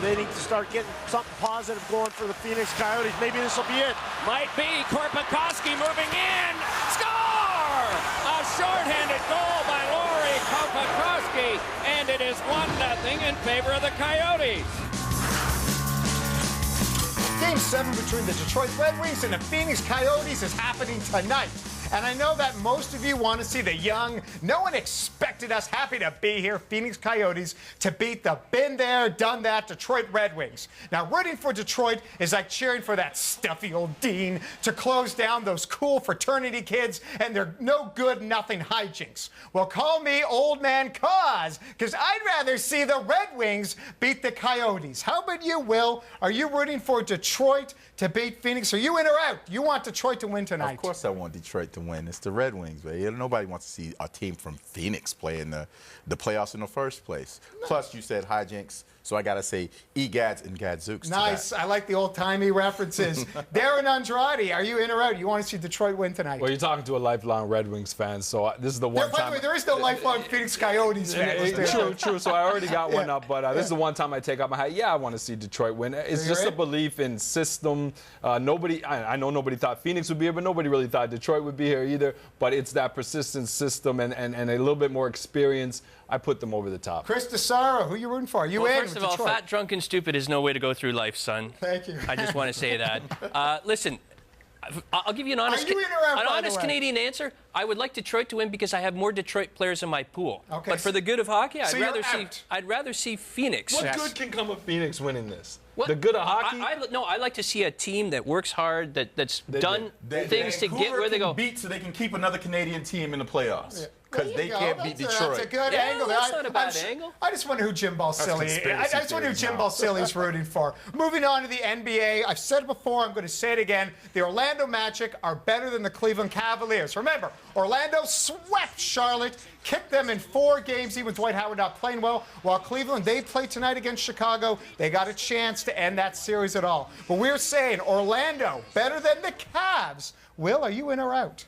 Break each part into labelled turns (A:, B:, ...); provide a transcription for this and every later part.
A: They need to start getting something positive going for the Phoenix Coyotes. Maybe this will be it.
B: Might be. Korpikoski moving in. Score! A shorthanded goal by Lauri Korpikoski, and it is 1-0 in favor of the Coyotes.
C: Game 7 between the Detroit Red Wings and the Phoenix Coyotes is happening tonight. And I know that most of you want to see the young, no one expected us, happy to be here, Phoenix Coyotes, to beat the been there, done that Detroit Red Wings. Now, rooting for Detroit is like cheering for that stuffy old dean to close down those cool fraternity kids and their no-good-nothing hijinks. Well, call me Old Man Cause, because I'd rather see the Red Wings beat the Coyotes. How about you, Will? Are you rooting for Detroit to beat Phoenix? Are you in or out? You want Detroit to win tonight?
D: Of course I want Detroit to win. It's the Red Wings, baby. Nobody wants to see a team from Phoenix play in the playoffs in the first place. No. Plus, you said hijinks, so I got to say egads and gadzooks.
C: Nice. I like the old-timey references. Darren Andrade, are you in or out? You want to see Detroit win tonight?
E: Well, you're talking to a lifelong Red Wings fan, so this is the one time.
C: By the way, there is no lifelong Phoenix Coyotes fan.
E: True. So I already got one up, but this is the one time I take out my hat. Yeah, I want to see Detroit win. It's just a belief in system. I know nobody thought Phoenix would be here, but nobody really thought Detroit would be here either. But it's that persistent system and a little bit more experience. I put them over the top.
C: Chris DeSaro, who are you rooting for? Are you in?
F: First of all, fat, drunk, and stupid is no way to go through life, son.
C: Thank you.
F: I just want to say that. Listen, I'll give you an honest, Canadian answer. I would like Detroit to win because I have more Detroit players in my pool. Okay. But for the good of hockey, I'd rather see Phoenix.
E: What good can come of Phoenix winning this? The good of hockey?
F: I like to see a team that works hard, that's done things to get where they go.
D: Beat so they can keep another Canadian team in the playoffs. Because they can't beat Detroit.
C: That's a good angle.
F: That's not a bad angle.
C: I just wonder who Jim Balsillie is rooting for. Moving on to the NBA. I've said it before. I'm going to say it again. The Orlando Magic are better than the Cleveland Cavaliers. Remember, Orlando swept Charlotte, kicked them in 4 games, even with Dwight Howard not playing well. While Cleveland, they play tonight against Chicago. They got a chance to end that series at all. But we're saying Orlando better than the Cavs. Will, are you in or out?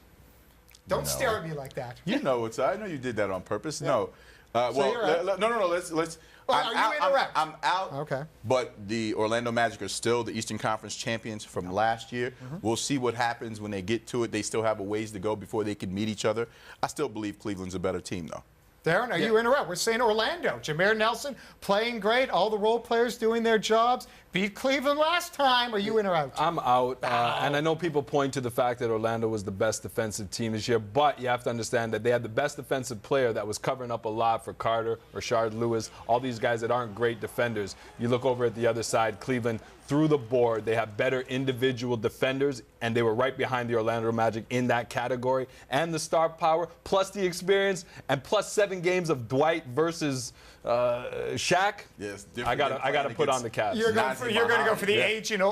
C: Don't stare at me like that.
D: You know it's. I know you did that on purpose. Yeah. No. No. Let's.
C: Are you in or out?
D: I'm out.
C: Okay.
D: But the Orlando Magic are still the Eastern Conference champions from last year. We'll see what happens when they get to it. They still have a ways to go before they can meet each other. I still believe Cleveland's a better team, though.
C: Darren, are you in or out? We're saying Orlando. Jameer Nelson playing great. All the role players doing their jobs. Beat Cleveland last time. Are you in or out?
E: I'm out. And I know people point to the fact that Orlando was the best defensive team this year, but you have to understand that they had the best defensive player that was covering up a lot for Carter, Rashard Lewis, all these guys that aren't great defenders. You look over at the other side, Cleveland, through the board, they have better individual defenders, and they were right behind the Orlando Magic in that category. And the star power, plus the experience, and plus 7 games of Dwight versus Shaq.
D: Yes,
E: I gotta put on the Cavs.
C: You're going to go for the age and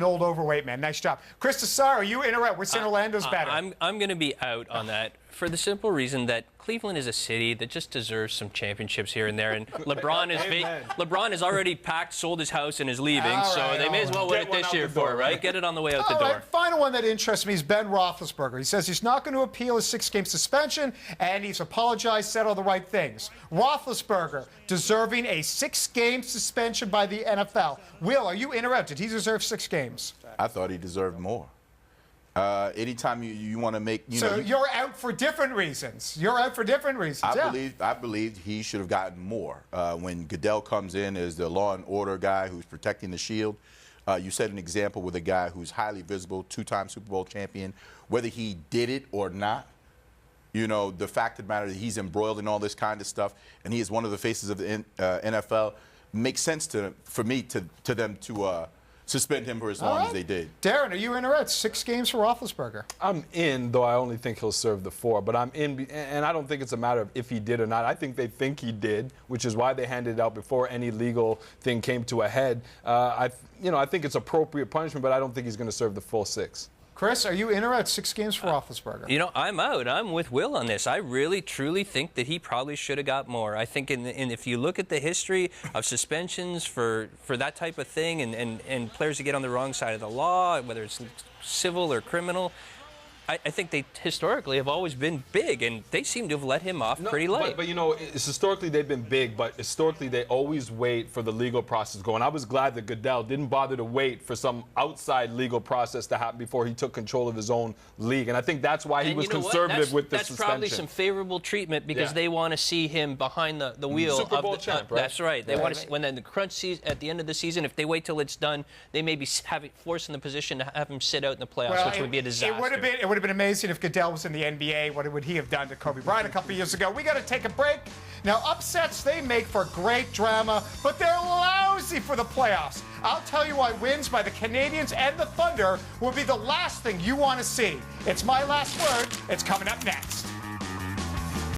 C: old overweight man. Nice job. Chris DeSaro, are you in or out? We're saying Orlando's better.
F: I'm going to be out on that for the simple reason that Cleveland is a city that just deserves some championships here and there. And LeBron has already packed, sold his house, and is leaving. So they may as well win it this year for it, right? Get it on the way out the door.
C: Final one that interests me is Ben Roethlisberger. He says he's not going to appeal his 6-game suspension, and he's apologized, said all the right things. Roethlisberger deserving a 6-game suspension by the NFL. Will, are you in or out? Did he deserve 6 games?
D: I thought he deserved more. Anytime you want to make,
C: you're out for different reasons. You're out for different reasons.
D: I believed he should have gotten more. When Goodell comes in as the law and order guy who's protecting the shield, you set an example with a guy who's highly visible, 2-time Super Bowl champion. Whether he did it or not, the fact of the matter is he's embroiled in all this kind of stuff, and he is one of the faces of the NFL. Makes sense for them to suspend him for as long as they did.
C: Darren, are you in or out? 6 games for Roethlisberger.
E: I'm in, though I only think he'll serve the 4. But I'm in, and I don't think it's a matter of if he did or not. I think they think he did, which is why they handed it out before any legal thing came to a head. I think it's appropriate punishment, but I don't think he's going to serve the full 6.
C: Chris, are you in or out? 6 games for Roethlisberger.
F: I'm out. I'm with Will on this. I really, truly think that he probably should have got more. I think if you look at the history of suspensions for that type of thing and players that get on the wrong side of the law, whether it's civil or criminal, I think they historically have always been big, and they seem to have let him off pretty late.
E: But, you know, historically they've been big, but historically they always wait for the legal process to go. And I was glad that Goodell didn't bother to wait for some outside legal process to happen before he took control of his own league. And I think that's why he was conservative with the suspension.
F: That's probably some favorable treatment because they want to see him behind the wheel.
E: Super Bowl champ, right?
F: That's right. They want to see, when the crunch season, at the end of the season, if they wait till it's done, they may be forced in the position to have him sit out in the playoffs, which would be a disaster.
C: It would have been amazing if Goodell was in the NBA. What would he have done to Kobe Bryant a couple years ago? We got to take a break. Now, upsets, they make for great drama, but they're lousy for the playoffs. I'll tell you why wins by the Canadians and the Thunder will be the last thing you want to see. It's my last word. It's coming up next.